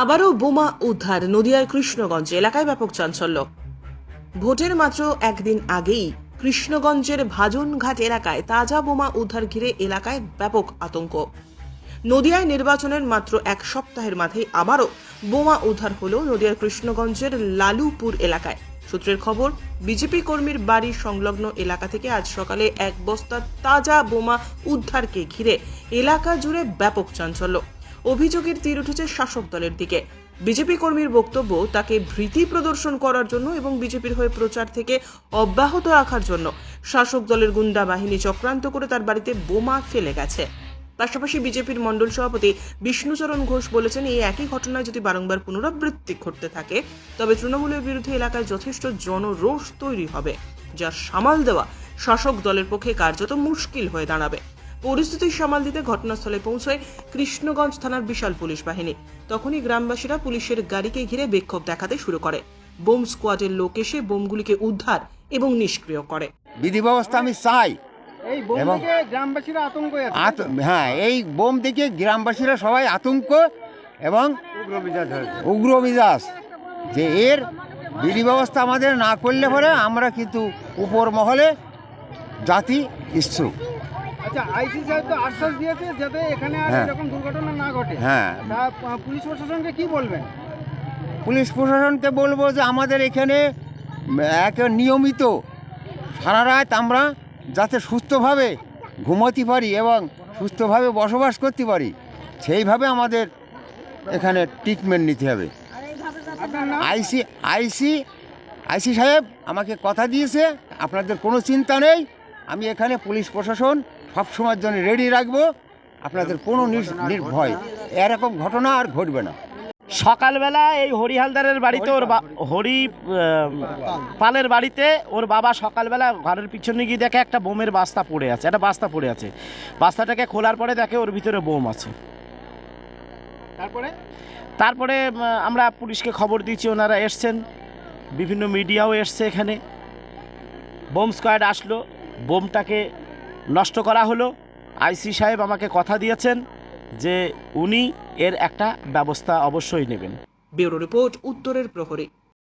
আবারও বোমা উদ্ধার নদিয়ার কৃষ্ণগঞ্জ এলাকায় ব্যাপক চাঞ্চল্য। ভোটের মাত্র একদিন আগেই কৃষ্ণগঞ্জের ভাজনঘাট এলাকায় তাজা বোমা উদ্ধার ঘিরে এলাকায় ব্যাপক আতঙ্ক। নদিয়ায় নির্বাচনের মাত্র এক সপ্তাহের মাঝেই আবারও বোমা উদ্ধার হলো নদিয়ার কৃষ্ণগঞ্জের লালুপুর এলাকায়। সূত্রের খবর, বিজেপি কর্মীর বাড়ির সংলগ্ন এলাকা থেকে আজ সকালে এক বস্তা তাজা বোমা উদ্ধারকে ঘিরে এলাকা জুড়ে ব্যাপক চাঞ্চল্য। অভিযোগের তীর উঠেছে শাসক দলের দিকে। বিজেপি কর্মীর বক্তব্য, তাকে ভীতি প্রদর্শন করার জন্য এবং বিজেপির হয়ে প্রচার থেকে অব্যাহত রাখার জন্য শাসক দলের গুন্ডা বাহিনী চক্রান্ত করে তার বাড়িতে বোমা ফেলে গেছে। পাশাপাশি বিজেপির মণ্ডল সভাপতি বিষ্ণুচরণ ঘোষ বলেছেন, এই একই ঘটনায় যদি বারংবার পুনরাবৃত্তি ঘটতে থাকে তবে তৃণমূলের বিরুদ্ধে এলাকায় যথেষ্ট জনরোষ তৈরি হবে, যা সামাল দেওয়া শাসক দলের পক্ষে কার্যত মুশকিল হয়ে দাঁড়াবে। পরিস্থিতি সামাল দিতে ঘটনাস্থলে পৌঁছয় কৃষ্ণগঞ্জ থানার বিশাল পুলিশ বাহিনী। তখনই গ্রামবাসীরা পুলিশের গাড়িকে ঘিরে বিক্ষোভ দেখাতে শুরু করে। বোম স্কোয়াডের লোক এসে বোমগুলিকে উদ্ধার এবং নিষ্ক্রিয় করে। বিধি ব্যবস্থা আমি চাই। এই বোম থেকে গ্রামবাসীরা আতঙ্ক হ্যাঁ, এই বোম থেকে গ্রামবাসীরা সবাই আতঙ্ক এবং উগ্র মিজাজ যে এর বিধি ব্যবস্থা আমাদের না করলে পরে আমরা কিন্তু উপর মহলে জাতি ইচ্ছুক। আচ্ছা, আইসি সাহেব তো আশ্বাস দিয়েছে যাতে এখানে আর এরকম দুর্ঘটনা না ঘটে। হ্যাঁ, পুলিশ প্রশাসনকে কি বলবেন? পুলিশ প্রশাসনকে বলবো যে আমাদের এখানে এক নিয়মিত সারা রাত আমরা যাতে সুস্থভাবে ঘুমোতে পারি এবং সুস্থভাবে বসবাস করতে পারি, সেইভাবে আমাদের এখানে ট্রিটমেন্ট নিতে হবে। আইসি সাহেব আমাকে কথা দিয়েছে, আপনাদের কোনো চিন্তা নেই, আমি এখানে পুলিশ প্রশাসন সবসময়ের জন্য রেডি রাখবো, আপনাদের কোনো নির্ভয় এরকম ঘটনা আর ঘটবে না। সকালবেলা এই হরিহালদারের বাড়িতে হরি পালের বাড়িতে ওর বাবা সকালবেলা ঘরের পিছনে গিয়ে দেখে একটা বোমের বস্তা পড়ে আছে, একটা বস্তা পড়ে আছে। বস্তাটাকে খোলার পরে দেখে ওর ভিতরে বোম আছে। তারপরে আমরা পুলিশকে খবর দিয়েছি, ওনারা এসছেন, বিভিন্ন মিডিয়াও এসছে এখানে। বোম স্কোয়াড আসলো, বোমটাকে নষ্ট করা হলো। আইসি সাহেব আমাকে কথা দিয়েছেন যে উনি এর একটা ব্যবস্থা অবশ্যই নেবেন। ব্যুরো রিপোর্ট, উত্তরের প্রহরী।